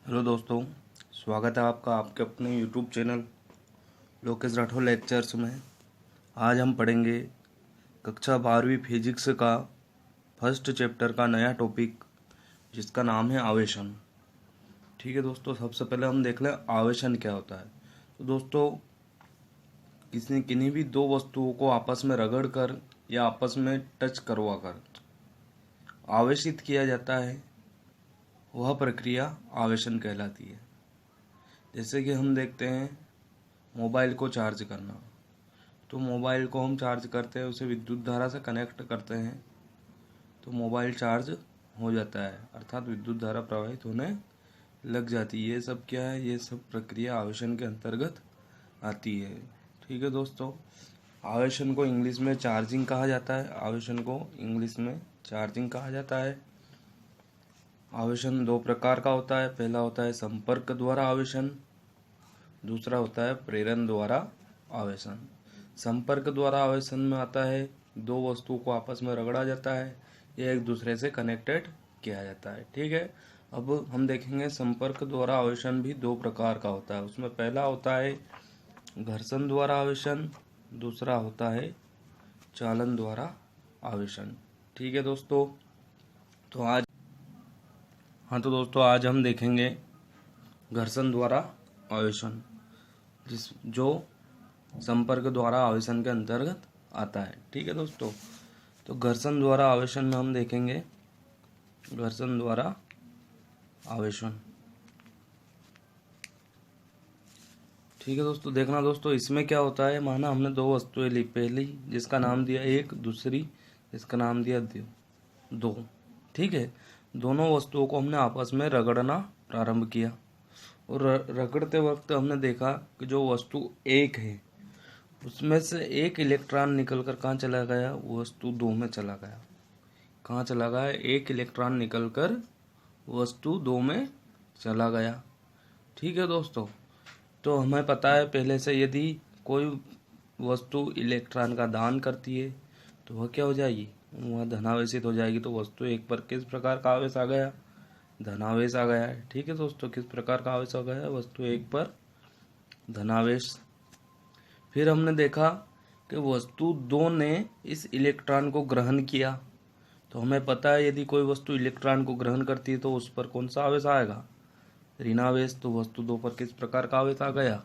Hello दोस्तों, स्वागत है आपका आपके अपने YouTube channel Lokesh Rathore lectures में। आज हम पढ़ेंगे कक्षा 12वीं फिजिक्स का फर्स्ट चैप्टर का नया टॉपिक, जिसका नाम है आवेशन। ठीक है दोस्तों, सबसे पहले हम देख लें आवेशन क्या होता है। तो दोस्तों, किन्हीं भी दो वस्तुओं को आपस में रगड़ कर या आपस में टच करवा कर आवेशित किया जाता है, वह प्रक्रिया आवेशन कहलाती है। जैसे कि हम देखते हैं मोबाइल को चार्ज करना। तो मोबाइल को हम चार्ज करते हैं, उसे विद्युत धारा से कनेक्ट करते हैं तो मोबाइल चार्ज हो जाता है, अर्थात विद्युत धारा प्रवाहित होने लग जाती है। ये सब क्या है? ये सब प्रक्रिया आवेशन के अंतर्गत आती है। ठीक है दोस्तों, आवेशन को इंग्लिश में चार्जिंग कहा जाता है। आवेशन को इंग्लिश में चार्जिंग कहा जाता है। आवेशन दो प्रकार का होता है। पहला होता है संपर्क द्वारा आवेशन, दूसरा होता है प्रेरण द्वारा आवेशन। संपर्क द्वारा आवेशन में आता है दो वस्तुओं को आपस में रगड़ा जाता है या एक दूसरे से कनेक्टेड किया जाता है। ठीक है, अब हम देखेंगे संपर्क द्वारा आवेशन भी दो प्रकार का होता है। उसमें पहला होता है घर्षण द्वारा आवेशन, दूसरा होता है चालन द्वारा आवेशन। ठीक है दोस्तों, तो आज हम देखेंगे घर्षण द्वारा आवेशन, जो संपर्क द्वारा आवेशन के अंतर्गत आता है। ठीक है दोस्तों, तो घर्षण द्वारा आवेशन में हम देखेंगे घर्षण द्वारा आवेशन। ठीक है दोस्तों, देखना दोस्तों, इसमें क्या होता है, माना हमने दो वस्तुएं ली, पहली जिसका नाम दिया एक, दूसरी जिसका नाम दिया दो। ठीक है, दोनों वस्तुओं को हमने आपस में रगड़ना प्रारंभ किया और रगड़ते वक्त हमने देखा कि जो वस्तु एक है उसमें से एक इलेक्ट्रॉन निकलकर कहाँ चला गया? वस्तु दो में चला गया। कहाँ चला गया? एक इलेक्ट्रॉन निकलकर वस्तु दो में चला गया। ठीक है दोस्तों, तो हमें पता है पहले से, यदि कोई वस्तु इलेक्ट्रॉन का दान करती है तो वह क्या हो जाएगी? वह धनावेशित हो जाएगी। तो वस्तु एक पर किस प्रकार का आवेश आ गया? धनावेश आ गया है। ठीक है दोस्तों, किस प्रकार का आवेश आ गया है? वस्तु एक पर धनावेश। फिर हमने देखा कि वस्तु दो ने इस इलेक्ट्रॉन को ग्रहण किया। तो हमें पता है यदि कोई वस्तु इलेक्ट्रॉन को ग्रहण करती है तो उस पर कौन सा आवेश आएगा? ऋणावेश। तो वस्तु दो पर किस प्रकार का आवेश आ गया?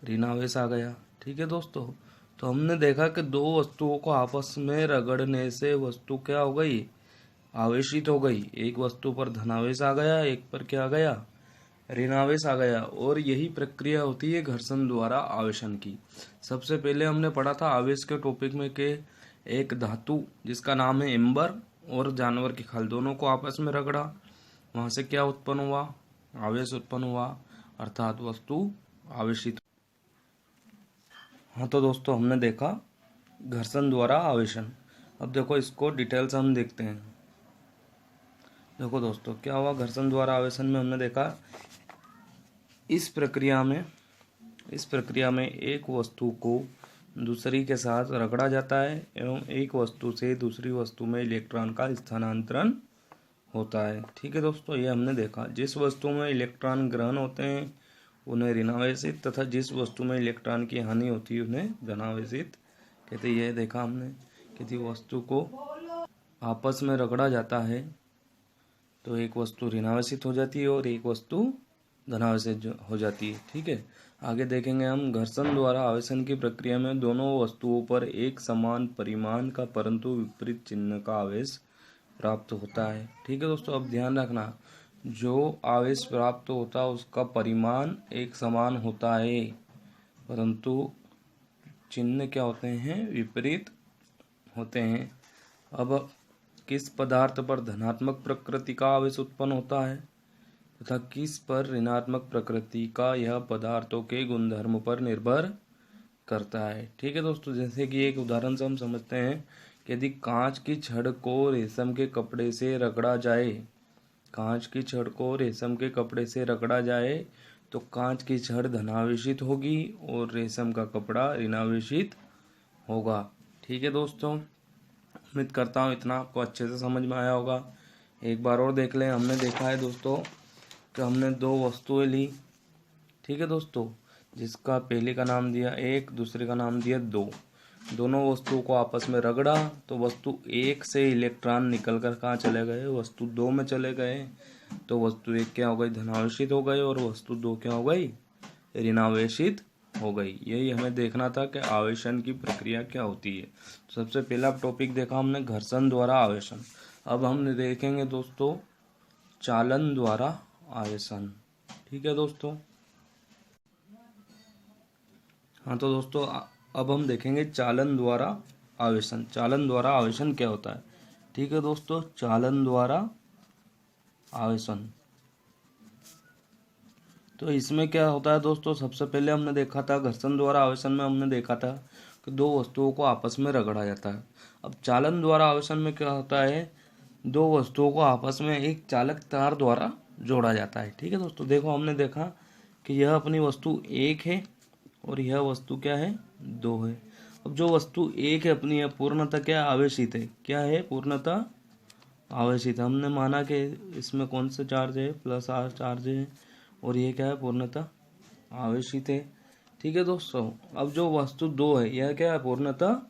ऋणावेश आ गया। ठीक है दोस्तों, तो हमने देखा कि दो वस्तुओं को आपस में रगड़ने से वस्तु क्या हो गई? आवेशित हो गई। एक वस्तु पर धनावेश आ गया, एक पर क्या आ गया? ऋणावेश आ गया। और यही प्रक्रिया होती है घर्षण द्वारा आवेशन की। सबसे पहले हमने पढ़ा था आवेश के टॉपिक में कि एक धातु जिसका नाम है एम्बर और जानवर की खाल, दोनों को आपस में रगड़ा, वहां से क्या उत्पन्न हुआ? आवेश उत्पन्न हुआ, अर्थात वस्तु आवेशित। हाँ तो दोस्तों, हमने देखा घर्षण द्वारा आवेशन। अब देखो इसको डिटेल्स हम देखते हैं। देखो दोस्तों, क्या हुआ घर्षण द्वारा आवेशन में? हमने देखा इस प्रक्रिया में एक वस्तु को दूसरी के साथ रगड़ा जाता है एवं एक वस्तु से दूसरी वस्तु में इलेक्ट्रॉन का स्थानांतरण होता है। ठीक है दोस्तों, ये हमने देखा। जिस वस्तु में इलेक्ट्रॉन ग्रहण होते हैं उन्हें ऋणावेशित, तथा जिस वस्तु में इलेक्ट्रॉन की हानि होती है उन्हें धनावेशित कहते हैं। यह देखा हमने, किसी वस्तु को आपस में रगड़ा जाता है तो एक वस्तु ऋणावेशित हो जाती है और एक वस्तु धनावेशित हो जाती है। ठीक है, आगे देखेंगे हम घर्षण द्वारा आवेशन की प्रक्रिया में दोनों वस्तुओं पर एक समान परिमाण का परंतु विपरीत चिन्ह का आवेश प्राप्त होता है। ठीक है दोस्तों, अब ध्यान रखना, जो आवेश प्राप्त होता है उसका परिमाण एक समान होता है, परंतु चिन्ह क्या होते हैं? विपरीत होते हैं। अब किस पदार्थ पर धनात्मक प्रकृति का आवेश उत्पन्न होता है तथा किस पर ऋणात्मक प्रकृति का, यह पदार्थों के गुणधर्म पर निर्भर करता है। ठीक है दोस्तों, जैसे कि एक उदाहरण से हम समझते हैं कि यदि कांच की छड़ को रेशम के कपड़े से रगड़ा जाए, कांच की छड़ को रेशम के कपड़े से रगड़ा जाए तो कांच की छड़ धनावेशित होगी और रेशम का कपड़ा ऋणावेशित होगा। ठीक है दोस्तों, उम्मीद करता हूँ इतना आपको अच्छे से समझ में आया होगा। एक बार और देख लें। हमने देखा है दोस्तों कि हमने दो वस्तुएं ली, ठीक है दोस्तों, जिसका पहले का नाम दिया एक, दूसरे का नाम दिया दो। दोनों वस्तुओं को आपस में रगड़ा तो वस्तु एक से इलेक्ट्रॉन निकल कर कहाँ चले गए, वस्तु दो में चले गए। तो वस्तु एक क्या हो गई, धनावेशित हो गई, और वस्तु दो क्या हो गई, ऋणावेशित हो गई। यही हमें देखना था कि आवेशन की प्रक्रिया क्या होती है। सबसे पहला टॉपिक देखा हमने घर्षण द्वारा आवेशन। अब हम देखेंगे दोस्तों चालन द्वारा आवेशन। ठीक है दोस्तों। हाँ तो दोस्तों अब हम देखेंगे चालन द्वारा आवेशन। चालन द्वारा आवेशन क्या होता है। ठीक है दोस्तों, चालन द्वारा आवेशन तो इसमें क्या होता है दोस्तों, सबसे पहले हमने देखा था घर्षण द्वारा आवेशन में हमने देखा था कि दो वस्तुओं को आपस में रगड़ा जाता है। अब चालन द्वारा आवेशन में क्या होता है, दो वस्तुओं को आपस में एक चालक तार द्वारा जोड़ा जाता है। ठीक है दोस्तों, देखो हमने देखा कि यह अपनी वस्तु एक है और यह वस्तु क्या है, दो है। अब जो वस्तु एक है अपनी, पूर्णतः क्या आवेशित है, क्या है, पूर्णतः आवेशित। हमने माना कि इसमें कौन सा चार्ज है, प्लस आर चार्ज है, और ये क्या है, पूर्णतः आवेशित है। ठीक है दोस्तों। अब जो वस्तु दो है यह क्या है, पूर्णतः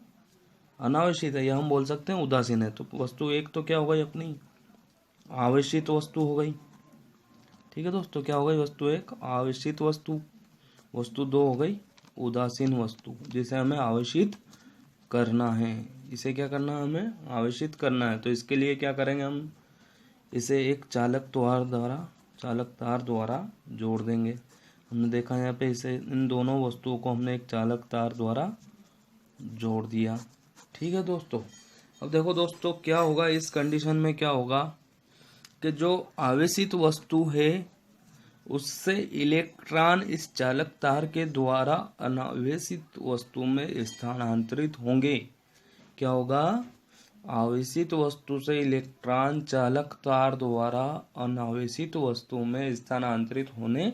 अनावेशित है, यह हम बोल सकते हैं उदासीन है। तो वस्तु एक तो क्या हो गई, अपनी आवेशित वस्तु हो गई। ठीक है दोस्तों, क्या हो गई, वस्तु एक आवेशित वस्तु, वस्तु दो हो गई उदासीन वस्तु, जिसे हमें आवेशित करना है। इसे क्या करना है, हमें आवेशित करना है। तो इसके लिए क्या करेंगे, हम इसे एक चालक तार द्वारा जोड़ देंगे। हमने देखा यहाँ पे इसे, इन दोनों वस्तुओं को हमने एक चालक तार द्वारा जोड़ दिया। ठीक है दोस्तों। अब देखो दोस्तों क्या होगा, इस कंडीशन में क्या होगा कि जो आवेशित वस्तु है उससे इलेक्ट्रॉन इस चालक तार के द्वारा अनावेशित वस्तु में स्थानांतरित होंगे। क्या होगा, आवेशित वस्तु से इलेक्ट्रॉन चालक तार द्वारा अनावेशित वस्तु में स्थानांतरित होने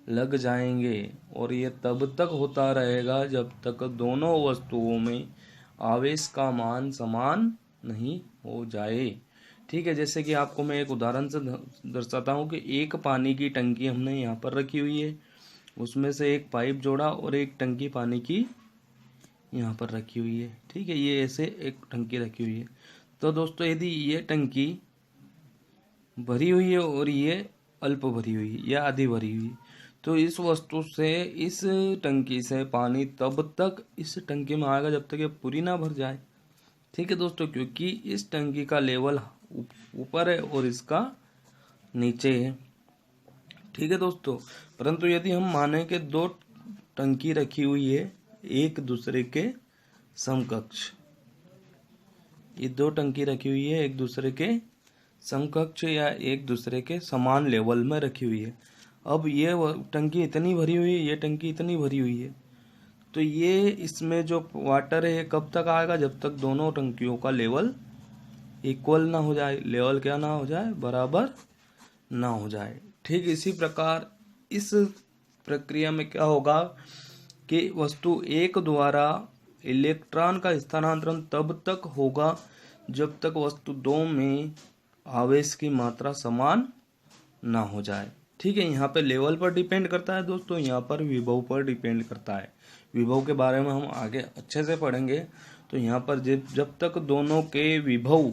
लग जाएंगे, और ये तब तक होता रहेगा जब तक दोनों वस्तुओं में आवेश का मान समान नहीं हो जाए। ठीक है, जैसे कि आपको मैं एक उदाहरण से दर्शाता हूँ कि एक पानी की टंकी हमने यहाँ पर रखी हुई है, उसमें से एक पाइप जोड़ा और एक टंकी पानी की यहाँ पर रखी हुई है। ठीक है, ये ऐसे एक टंकी रखी हुई है। तो दोस्तों यदि ये टंकी भरी हुई है और ये अल्प भरी हुई है या आधी भरी हुई, तो इस वस्तु से, इस टंकी से पानी तब तक इस टंकी में आएगा जब तक ये पूरी ना भर जाए। ठीक है दोस्तों, क्योंकि इस टंकी का लेवल ऊपर है और इसका नीचे है। ठीक है दोस्तों, परंतु यदि हम माने कि दो टंकी रखी हुई है एक दूसरे के समकक्ष, ये दो टंकी रखी हुई है एक दूसरे के समकक्ष या एक दूसरे के समान लेवल में रखी हुई है। अब ये टंकी इतनी भरी हुई है, ये टंकी इतनी भरी हुई है, तो ये इसमें जो वाटर है कब तक आएगा, जब तक दोनों टंकियों का लेवल इक्वल ना हो जाए, लेवल क्या ना हो जाए, बराबर ना हो जाए। ठीक इसी प्रकार इस प्रक्रिया में क्या होगा कि वस्तु एक द्वारा इलेक्ट्रॉन का स्थानांतरण तब तक होगा जब तक वस्तु दो में आवेश की मात्रा समान ना हो जाए। ठीक है, यहाँ पे लेवल पर डिपेंड करता है दोस्तों, यहाँ पर विभव पर डिपेंड करता है। विभव के बारे में हम आगे अच्छे से पढ़ेंगे। तो यहाँ पर जब तक दोनों के विभव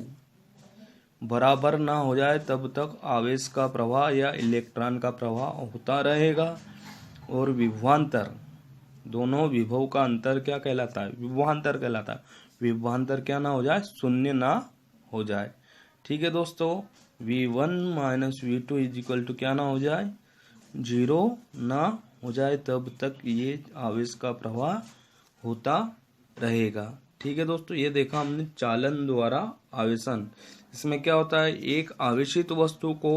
बराबर ना हो जाए तब तक आवेश का प्रवाह या इलेक्ट्रॉन का प्रवाह होता रहेगा। और विभवांतर, दोनों विभव का अंतर क्या कहलाता है, विभवांतर कहलाता है। विभवांतर क्या ना हो जाए, शून्य ना हो जाए। ठीक है दोस्तों, V1 minus V2 is equal to क्या ना हो जाए, जीरो ना हो जाए, तब तक ये आवेश का प्रवाह होता रहेगा। ठीक है दोस्तों, ये देखा हमने चालन द्वारा आवेशन। इसमें क्या होता है, एक आवेशित वस्तु को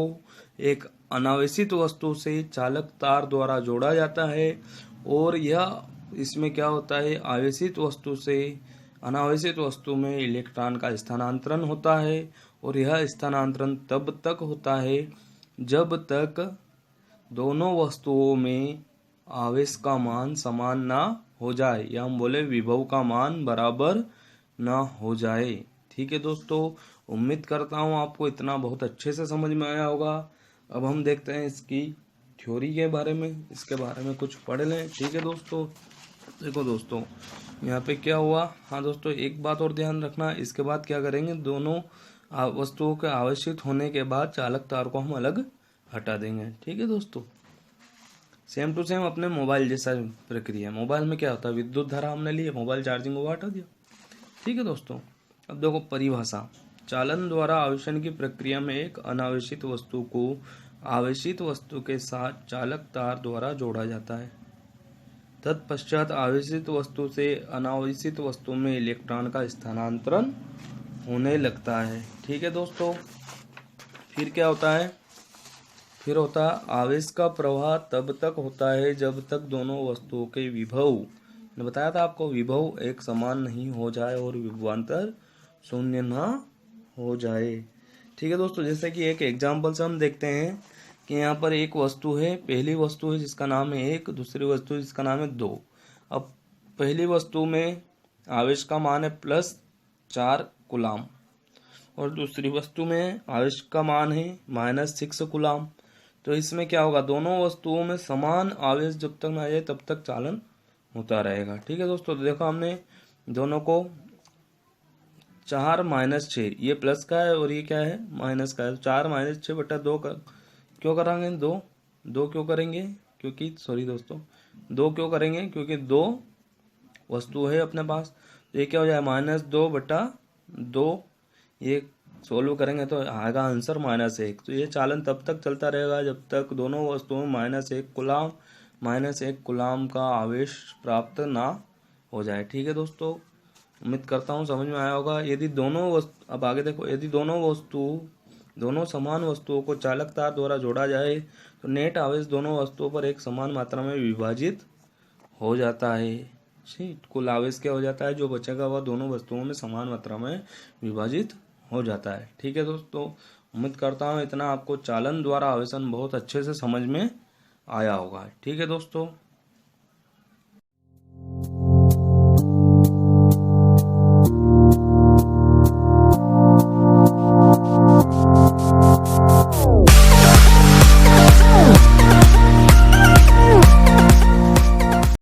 एक अनावेशित वस्तु से चालक तार द्वारा जोड़ा जाता है, और यह इसमें क्या होता है, आवेशित वस्तु से अनावेशित वस्तु में इलेक्ट्रॉन का स्थानांतरण होता है, और यह स्थानांतरण तब तक होता है जब तक दोनों वस्तुओं में आवेश का मान समान ना हो जाए, या हम बोले विभव का मान बराबर ना हो जाए। ठीक है दोस्तों, उम्मीद करता हूँ आपको इतना बहुत अच्छे से समझ में आया होगा। अब हम देखते हैं इसकी थ्योरी के बारे में, इसके बारे में कुछ पढ़ लें। ठीक है दोस्तों, देखो दोस्तों यहाँ पे क्या हुआ। हाँ दोस्तों, एक बात और ध्यान रखना, इसके बाद क्या करेंगे, दोनों वस्तुओं के आवेशित होने के बाद चालक तार को हम अलग हटा देंगे। ठीक है दोस्तों, सेम टू सेम अपने मोबाइल जैसा प्रक्रिया। मोबाइल में क्या होता है, विद्युत धारा हमने ली, मोबाइल चार्जिंग को हटा दिया। ठीक है दोस्तों, अब देखो परिभाषा। चालन द्वारा आवेशन की प्रक्रिया में एक अनावेशित वस्तु को आवेशित वस्तु के साथ चालक तार द्वारा जोड़ा जाता है। तत्पश्चात आवेशित वस्तु से अनावेशित वस्तु में इलेक्ट्रॉन का स्थानांतरण होने लगता है। ठीक है दोस्तों, फिर क्या होता है, फिर होता है आवेश का प्रवाह तब तक होता है जब तक दोनों वस्तुओं के विभव, मैंने बताया था आपको, विभव एक समान नहीं हो जाए और विभवांतर शून्य ना हो जाए। ठीक है दोस्तों, जैसे कि एक एग्जांपल से हम देखते हैं कि यहाँ पर एक वस्तु है, पहली वस्तु है जिसका नाम है 1, दूसरी वस्तु है जिसका नाम है 2। अब पहली वस्तु में आवेश का मान है +4 कूलाम और दूसरी वस्तु में आवेश का मान है -6 कूलाम। तो इसमें क्या होगा, दोनों वस्तुओं में समान आवेश जब तक ना आ जाए तब तक चालन होता रहेगा। ठीक है दोस्तों, तो देखो हमने दोनों को 4 - 6, ये प्लस का है और ये क्या है, माइनस का है। 4 - 6/2 का क्यों कराएंगे, 2 क्यों करेंगे, क्योंकि सॉरी दोस्तों 2 क्यों करेंगे, क्योंकि 2 वस्तु है अपने पास। तो ये क्या हो जाए, -2/2। ये सोल्व करेंगे तो आएगा आंसर -1। तो ये चालन तब तक चलता रहेगा जब तक दोनों वस्तुओं में -1 कूलाम का आवेश प्राप्त ना हो जाए। ठीक है दोस्तों, उम्मीद करता हूँ समझ में आया होगा। यदि दोनों वस्तु, अब आगे देखो, यदि दोनों समान वस्तुओं को चालक तार द्वारा जोड़ा जाए तो नेट आवेश दोनों वस्तुओं पर एक समान मात्रा में विभाजित हो जाता है। ठीक, कुल आवेश क्या हो जाता है, जो बचेगा वह दोनों वस्तुओं में समान मात्रा में विभाजित हो जाता है। ठीक है दोस्तों, उम्मीद करता हूँ इतना आपको चालन द्वारा आवेशन बहुत अच्छे से समझ में आया होगा। ठीक है दोस्तों।